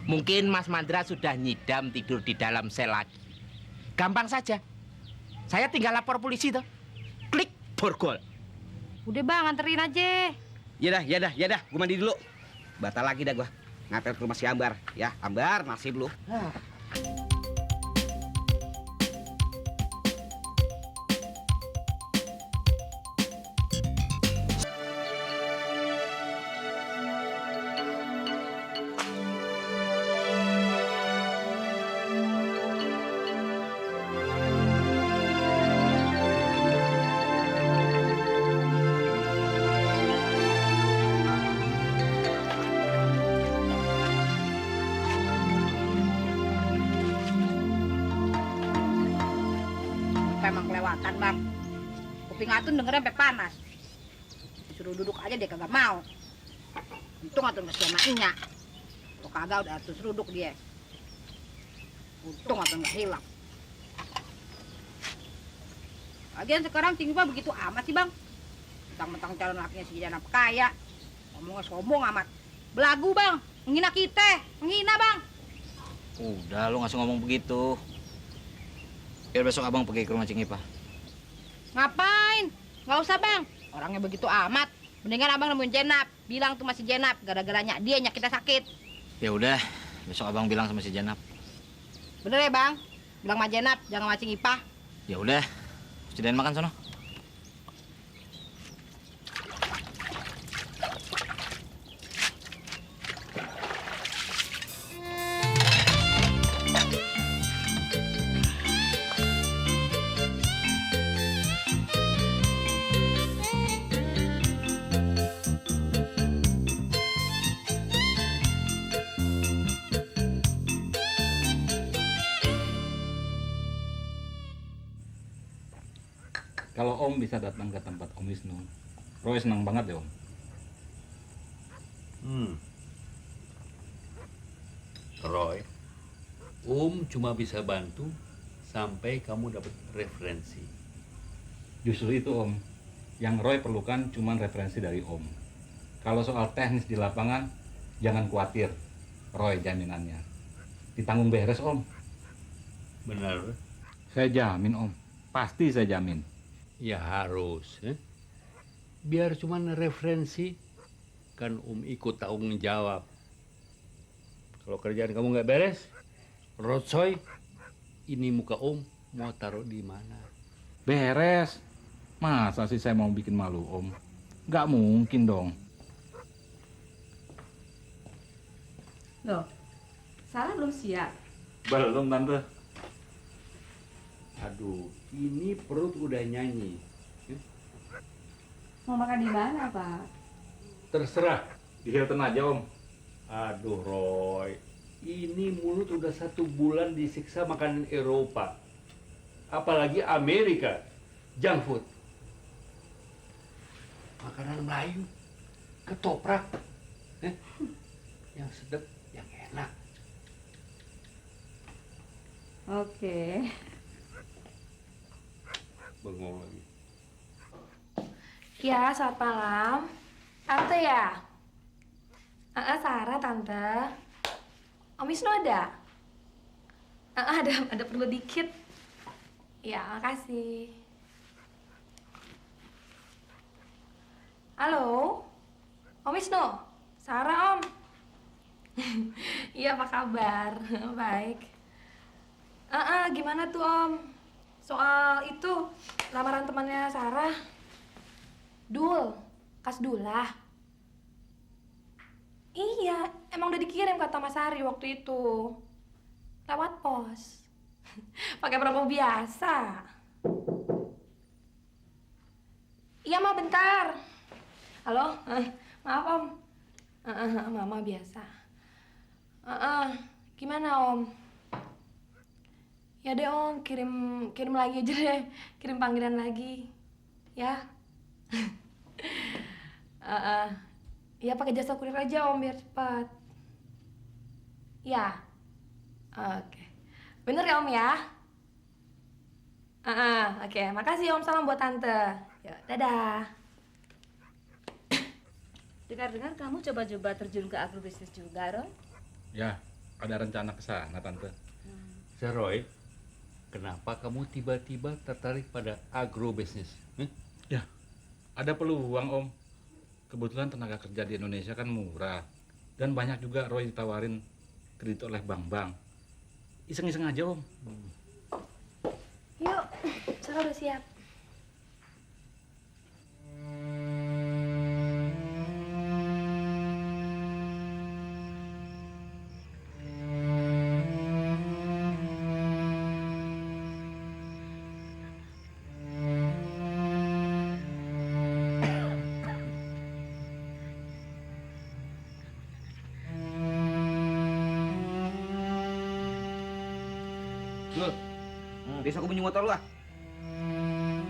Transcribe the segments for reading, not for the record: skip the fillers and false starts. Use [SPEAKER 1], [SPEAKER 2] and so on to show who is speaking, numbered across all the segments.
[SPEAKER 1] Mungkin Mas Mandra sudah nyidam tidur di dalam sel lagi. Gampang saja. Saya tinggal lapor polisi tuh. Klik, borgol.
[SPEAKER 2] Udah bang, anterin aja.
[SPEAKER 3] Ya dah, gue mandi dulu. Batal lagi dah gue. Ngapel ke rumah si Ambar. Ya, Ambar, nasib lu.
[SPEAKER 2] Emang kelewatan bang. Kuping Atun dengernya sampai panas. Disuruh duduk aja dia kagak mau. Untung Atun masih sama Inya. Kalau kagak udah Atun suruh duduk dia. Untung Atun gak hilang. Lagian sekarang tinggi pak begitu amat sih bang. Mentang-mentang calon lakinya si Janap kaya. Ngomongnya sombong amat. Belagu bang, menghina kita, menghina bang.
[SPEAKER 4] Udah, lu nggak usah ngomong begitu. Biar besok abang pergi ke rumah Cing Ipah.
[SPEAKER 2] Ngapain? Nggak usah bang, orangnya begitu amat. Mendingan abang nemuin Jenap, bilang tuh masih Jenap, gara-garanya dia nyakitnya sakit.
[SPEAKER 4] Ya udah, besok abang bilang sama si Janap.
[SPEAKER 2] Bener ya bang? Bilang sama Jenap, jangan sama Cing Ipah.
[SPEAKER 4] Ya udah, sediain makan sono.
[SPEAKER 5] Kalau Om bisa datang ke tempat Om Wisnu, Roy senang banget ya Om.
[SPEAKER 6] Roy, Om cuma bisa bantu sampai kamu dapat referensi.
[SPEAKER 5] Justru itu Om, yang Roy perlukan cuma referensi dari Om. Kalau soal teknis di lapangan, jangan khawatir, Roy jaminannya. Ditanggung beres Om.
[SPEAKER 6] Benar?
[SPEAKER 5] Saya jamin Om, pasti saya jamin.
[SPEAKER 6] Ya harus. Biar cuma referensi, kan Om ikut tanggung jawab. Kalau kerjaan kamu nggak beres, Rotsoy, ini muka Om mau taruh di mana?
[SPEAKER 5] Beres. Masa sih saya mau bikin malu Om? Nggak mungkin dong.
[SPEAKER 7] Loh, Sarah belum siap.
[SPEAKER 5] Belum Tante.
[SPEAKER 6] Aduh, ini perut udah nyanyi.
[SPEAKER 7] Mau makan di mana, Pak?
[SPEAKER 5] Terserah, di Hilton aja Om.
[SPEAKER 6] Aduh, Roy. Ini mulut udah 1 bulan disiksa makanan Eropa. Apalagi Amerika. Junk food. Makanan Melayu. Ketoprak. Yang sedap, yang enak.
[SPEAKER 7] Oke.
[SPEAKER 6] Bengong lagi.
[SPEAKER 8] Ya, selamat malam. Tante ya? Sarah, Tante. Om Wisnu ada? Ada perlu dikit. Ya, makasih. Halo? Om Wisnu? Sarah, Om. Iya, apa kabar? Baik. Gimana tuh, Om? Soal itu, lamaran temannya Sarah. Dul, Kasdullah. Iya, emang udah dikirim kata Mas Ari waktu itu. Lewat pos. Pakai perangko biasa. Iya, Ma, bentar. Halo? Maaf, Om. Mama biasa. Gimana, Om? Ya deh Om, kirim lagi aja deh, kirim panggilan lagi, ya. Ya pakai jasa kurir aja Om biar cepat. Ya, oke. Bener ya Om ya? Oke, makasih Om, salam buat Tante. Yuk, dadah.
[SPEAKER 7] Dengar-dengar kamu coba-coba terjun ke agrobisnis juga, Roy?
[SPEAKER 5] Ya, ada rencana ke sana, Tante.
[SPEAKER 6] Roy, kenapa kamu tiba-tiba tertarik pada agrobisnis?
[SPEAKER 5] Ada peluang, Om. Kebetulan tenaga kerja di Indonesia kan murah. Dan banyak juga Roy ditawarin kredit oleh bank-bank. Iseng-iseng aja, Om.
[SPEAKER 8] Yuk, Sarah udah siap.
[SPEAKER 3] Lu, besok gue pinjam motor lu ah.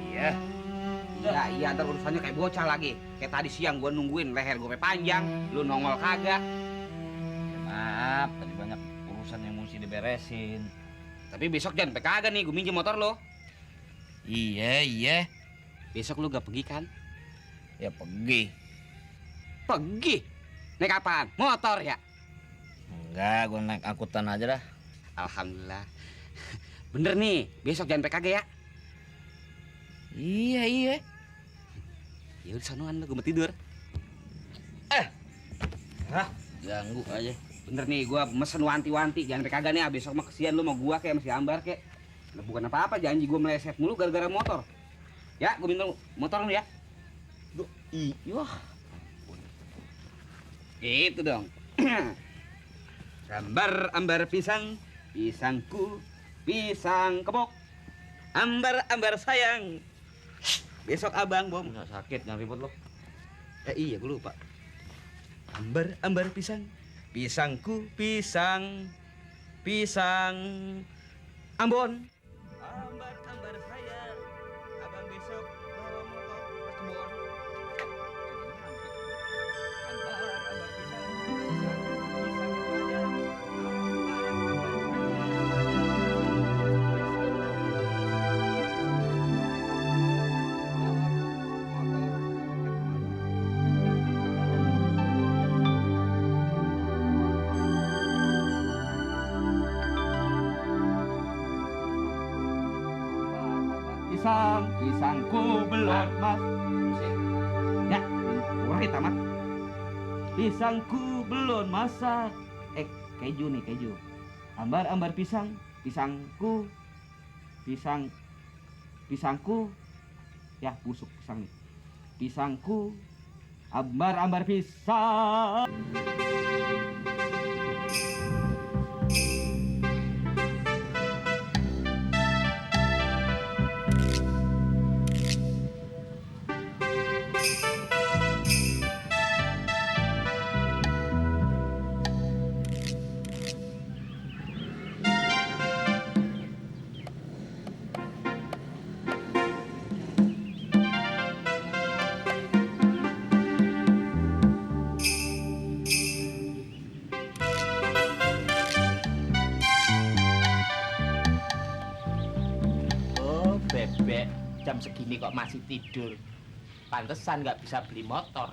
[SPEAKER 4] Iya.
[SPEAKER 3] Iya, ntar urusannya kayak bocah lagi. Kayak tadi siang gue nungguin leher gue panjang, lu nongol kagak.
[SPEAKER 4] Ya, maaf, tadi banyak urusan yang mesti diberesin.
[SPEAKER 3] Tapi besok jangan sampai kagak nih, gue minjem motor lu.
[SPEAKER 4] Iya.
[SPEAKER 3] Besok lu gak pergi kan?
[SPEAKER 4] Ya pergi.
[SPEAKER 3] Pergi? Naik apaan? Motor ya?
[SPEAKER 4] Enggak, gue naik angkutan aja dah.
[SPEAKER 3] Alhamdulillah. Bener nih, besok jangan sampai kagak ya?
[SPEAKER 4] Iya.
[SPEAKER 3] Ya udah sanoan lu, gue mau tidur.
[SPEAKER 4] Ganggu aja.
[SPEAKER 3] Bener nih, gue mesen wanti-wanti, jangan sampai kagak nih. Besok mah kesian lu sama gua kayak masih Ambar kayak. Nah, bukan apa-apa, janji gue meleset mulu gara-gara motor. Ya, gue minta motor lu ya. Iya. Itu dong. Ambar pisang, pisangku, pisang kebok. Ambar sayang. Besok abang bom.
[SPEAKER 4] Nggak sakit, jangan ribut lo.
[SPEAKER 3] Iya, gue lupa. Ambar pisang, pisangku, pisang Ambon. Ambar sayang. Abang besok bawa motor ke kebon. Ambar pisang, pisang aja. Pisangku belum mas. Ya, kurang tamat. Pisangku belum masak. Keju nih, keju. Ambar pisang, pisangku, pisangku. Ya, busuk pisang nih. Pisangku, ambar pisang.
[SPEAKER 1] Oh, bebek, jam segini kok masih tidur. Pantesan nggak bisa beli motor.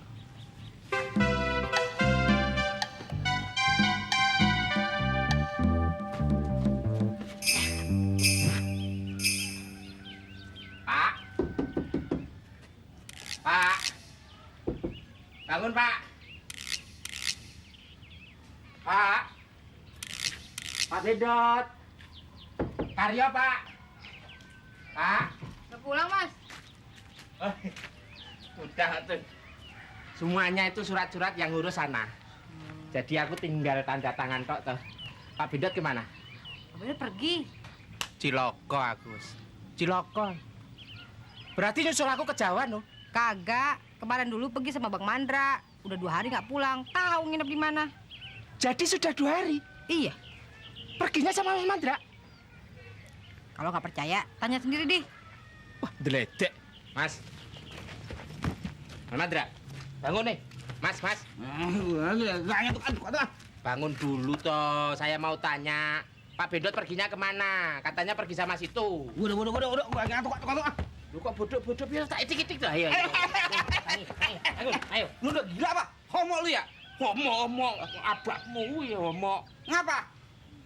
[SPEAKER 1] Pak. Bangun, Pak. Pak Bedot. Karyo, Pak.
[SPEAKER 2] Udah pulang, Mas?
[SPEAKER 1] Udah tuh. Semuanya itu surat-surat yang ngurus sana. Jadi aku tinggal tanda tangan tok tuh. Pak Bedot kemana?
[SPEAKER 2] Udah pergi.
[SPEAKER 1] Ciloko Agus. Ciloko. Berarti nyusul aku ke Jawa, no?
[SPEAKER 2] Kagak. Kemarin dulu pergi sama Bang Mandra. Udah 2 hari nggak pulang. Tahu nginep di mana?
[SPEAKER 1] Jadi sudah 2 hari.
[SPEAKER 2] Iya.
[SPEAKER 1] Perginya sama Mas Mandra.
[SPEAKER 2] Kalau nggak percaya, tanya sendiri deh.
[SPEAKER 1] Wah, deledek. Mas. Mas Mandra, bangun nih. Mas. Bangun dulu toh. Saya mau tanya. Pak Bedot perginya kemana? Katanya pergi sama situ.
[SPEAKER 3] Udah, gua ngantuk.
[SPEAKER 1] Lu kok bodoh-bodoh biar tak itik-itik dah. Ayo. Ayo.
[SPEAKER 3] Lu udah gila apa? Homo lu ya?
[SPEAKER 1] Homo abakmu ya homo.
[SPEAKER 3] Ngapa?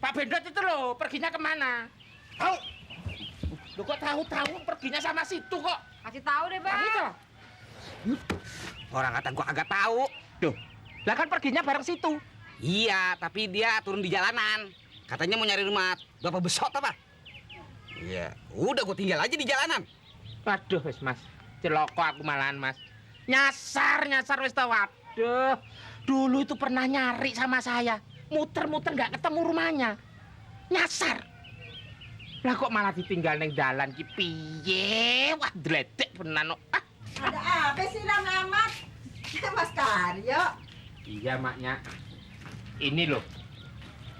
[SPEAKER 1] Pak Bendot itu loh, perginya kemana? Tahu? Lu kok tahu perginya sama situ kok?
[SPEAKER 2] Kasih tahu deh, Bang.
[SPEAKER 1] Itu.
[SPEAKER 3] Orang kata gua agak tahu.
[SPEAKER 1] Duh, lah kan perginya bareng situ.
[SPEAKER 3] Iya, tapi dia turun di jalanan. Katanya mau nyari rumah Bapak Besot apa? Iya, udah gua tinggal aja di jalanan.
[SPEAKER 1] Waduh, wis Mas. Celoko aku malahan, Mas. Nyasar wis tau. Waduh. Dulu itu pernah nyari sama saya. Muter-muter nggak ketemu rumahnya. Nyasar. Lah kok malah ditinggal neng dalan ki piye? Wah, dledek benan. Ah.
[SPEAKER 9] Ada apa sih amat? Mas Karyo.
[SPEAKER 1] Iya, Maknya. Ini loh.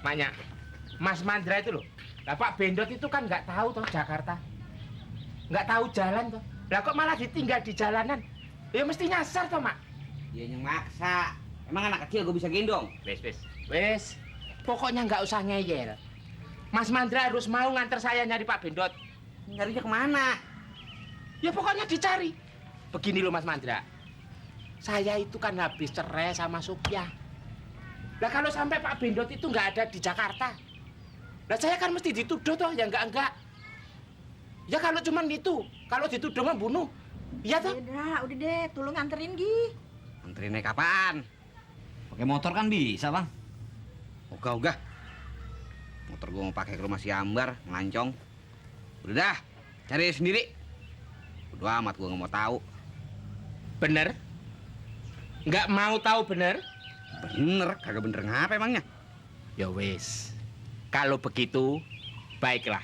[SPEAKER 1] Maknya. Mas Mandra itu loh. Lah Pak Bendot itu kan nggak tahu toh Jakarta. Nggak tahu jalan toh. Lah kok malah ditinggal di jalanan? Ya mesti nyasar toh, Mak.
[SPEAKER 3] Dia yang maksa. Emang anak kecil gua bisa gendong?
[SPEAKER 1] Wes. Pokoknya nggak usah ngeyel. Mas Mandra harus mau nganter saya nyari Pak Bendot.
[SPEAKER 3] Nyarinya kemana?
[SPEAKER 1] Ya pokoknya dicari. Begini loh Mas Mandra. Saya itu kan habis cerai sama Supya. Lah kalau sampai Pak Bendot itu nggak ada di Jakarta. Lah saya kan mesti dituduh toh, ya enggak. Ya kalau cuman itu, kalau dituduh membunuh. Iya toh?
[SPEAKER 9] Udah deh, tolong nganterin Gi.
[SPEAKER 3] Anterin naik apaan?
[SPEAKER 4] Pakai motor kan bisa, Bang.
[SPEAKER 3] Ogah. Motor gua mau pakai ke rumah si Ambar, ngelancong. Udah dah, cari sendiri. Udah amat gua nggak mau tahu.
[SPEAKER 1] Bener? Nggak mau tahu bener?
[SPEAKER 3] Bener, kagak bener ngapa emangnya?
[SPEAKER 1] Ya wes. Kalau begitu, baiklah.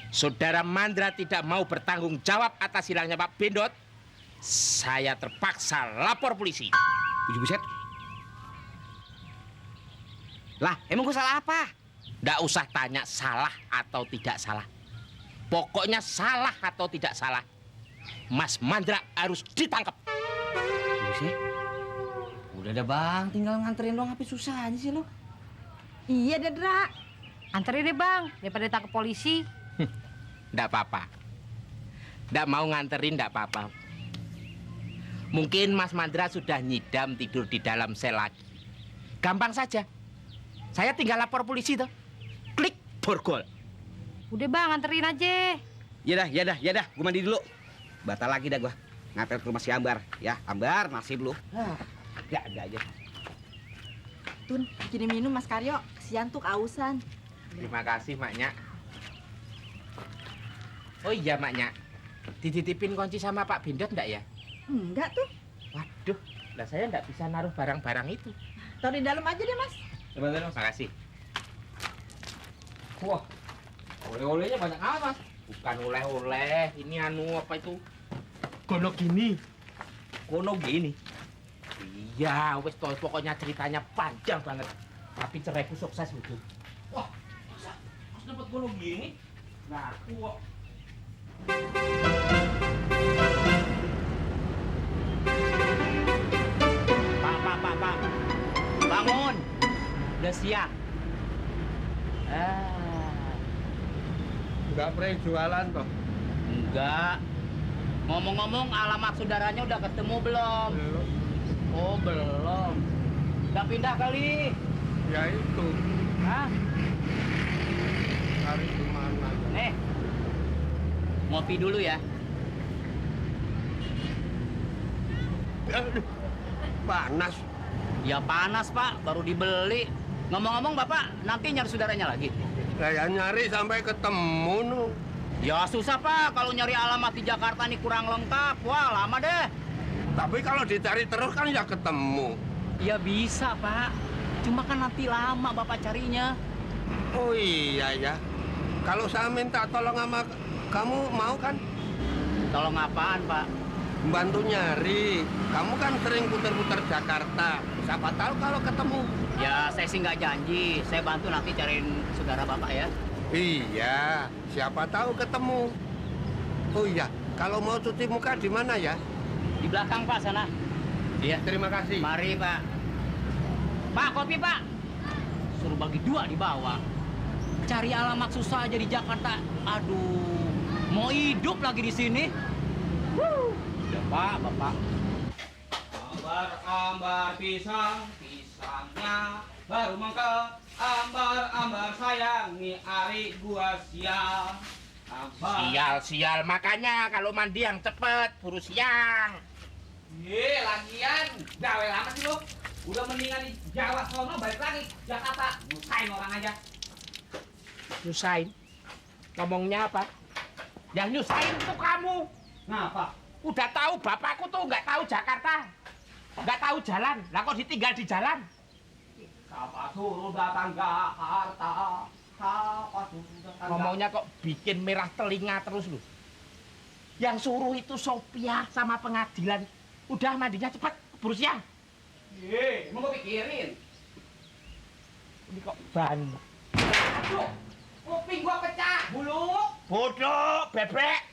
[SPEAKER 1] Saudara Mandra tidak mau bertanggung jawab atas hilangnya Pak Bendot. Saya terpaksa lapor polisi.
[SPEAKER 3] Buset. Lah, emang gua salah apa?
[SPEAKER 1] Nggak usah tanya salah atau tidak salah. Pokoknya salah atau tidak salah. Mas Mandra harus ditangkap.
[SPEAKER 3] Buset. Udah dah Bang, tinggal nganterin doang, apa susahnya sih lo?
[SPEAKER 9] Iya deh, Dra.
[SPEAKER 2] Anterin deh, Bang, daripada ditangkap polisi.
[SPEAKER 1] Nggak apa-apa. Nggak mau nganterin, nggak apa-apa. Mungkin Mas Mandra sudah nyidam tidur di dalam sel lagi. Gampang saja. Saya tinggal lapor polisi tuh. Klik borgol.
[SPEAKER 2] Udah, Bang, anterin aja.
[SPEAKER 3] Ya dah, gua mandi dulu. Batal lagi dah gua. Ngapel ke rumah si Ambar. Ya, Ambar, nasib lu. Ada aja.
[SPEAKER 9] Tun, bikinin minum Mas Karyo. Kesian tuh kehausan.
[SPEAKER 1] Terima kasih, Maknya. Oh iya, Maknya. Dititipin kunci sama Pak Bendot enggak ya?
[SPEAKER 9] Enggak tuh.
[SPEAKER 1] Waduh, lah saya enggak bisa naruh barang-barang itu.
[SPEAKER 9] Taruh di dalam aja deh, Mas.
[SPEAKER 1] Terima kasih. Wah, oleh-olehnya banyak amat, Mas. Bukan oleh-oleh, ini apa itu? Gono gini. Iya, wes toh pokoknya ceritanya panjang banget. Tapi ceraiku sukses gitu. Wah, masa Mas dapat gono gini? Ngaku kok.
[SPEAKER 4] Pak. Bangun. Udah siang.
[SPEAKER 6] Nggak pernah jualan toh?
[SPEAKER 4] Enggak. Ngomong-ngomong, alamat saudaranya udah ketemu belum?
[SPEAKER 6] Belum.
[SPEAKER 4] Oh, belum. Udah pindah kali.
[SPEAKER 6] Ya itu,
[SPEAKER 4] Hah?
[SPEAKER 6] cari di mana aja.
[SPEAKER 4] Nih. Ngopi dulu ya.
[SPEAKER 6] Aduh, panas.
[SPEAKER 4] Ya panas, Pak. Baru dibeli. Ngomong-ngomong, Bapak nanti nyari saudaranya lagi?
[SPEAKER 6] Saya nyari sampai ketemu nu.
[SPEAKER 4] Ya susah, Pak. Kalau nyari alamat di Jakarta nih kurang lengkap. Wah, lama deh.
[SPEAKER 6] Tapi kalau dicari terus kan ya ketemu.
[SPEAKER 4] Ya bisa, Pak. Cuma kan nanti lama Bapak carinya.
[SPEAKER 6] Oh iya ya. Kalau saya minta tolong sama kamu mau kan?
[SPEAKER 4] Tolong apaan, Pak?
[SPEAKER 6] Membantu nyari. Kamu kan sering putar-putar Jakarta. Siapa tahu kalau ketemu.
[SPEAKER 4] Ya, saya sih nggak janji. Saya bantu nanti cariin saudara Bapak ya.
[SPEAKER 6] Iya, siapa tahu ketemu. Oh iya, kalau mau cuci muka di mana ya?
[SPEAKER 4] Di belakang, Pak, sana. Iya.
[SPEAKER 6] Terima kasih.
[SPEAKER 4] Mari, Pak. Pak, kopi, Pak. Suruh bagi dua di bawah. Cari alamat susah aja di Jakarta. Aduh, mau hidup lagi di sini. Ya, Pak, Bapak. Ambar pisangnya
[SPEAKER 3] baru mangka ambar sayang nih ari gua sial.
[SPEAKER 1] Sial, makanya kalau mandi yang cepet, buru siang.
[SPEAKER 3] Lagian gawe lama sih lu. Udah mendingan di Jawa sono balik lagi Jakarta. Nyusahin orang aja.
[SPEAKER 1] Nyusahin? Ngomongnya apa? Yang nyusahin tuh kamu.
[SPEAKER 3] Ngapa?
[SPEAKER 1] Udah tahu bapakku tuh nggak tahu Jakarta. Nggak tahu jalan. Lah kok ditinggal di jalan?
[SPEAKER 3] Siapa suruh datang Jakarta? Siapa suruh datang
[SPEAKER 1] Ngomongnya kok bikin merah telinga terus lu. Yang suruh itu Sophia sama pengadilan. Udah mandinya cepat, buru siang.
[SPEAKER 3] Emang gua pikirin.
[SPEAKER 1] Ini kok ban.
[SPEAKER 3] Aduh, kuping gua pecah, bulu.
[SPEAKER 1] Bodoh, bebek.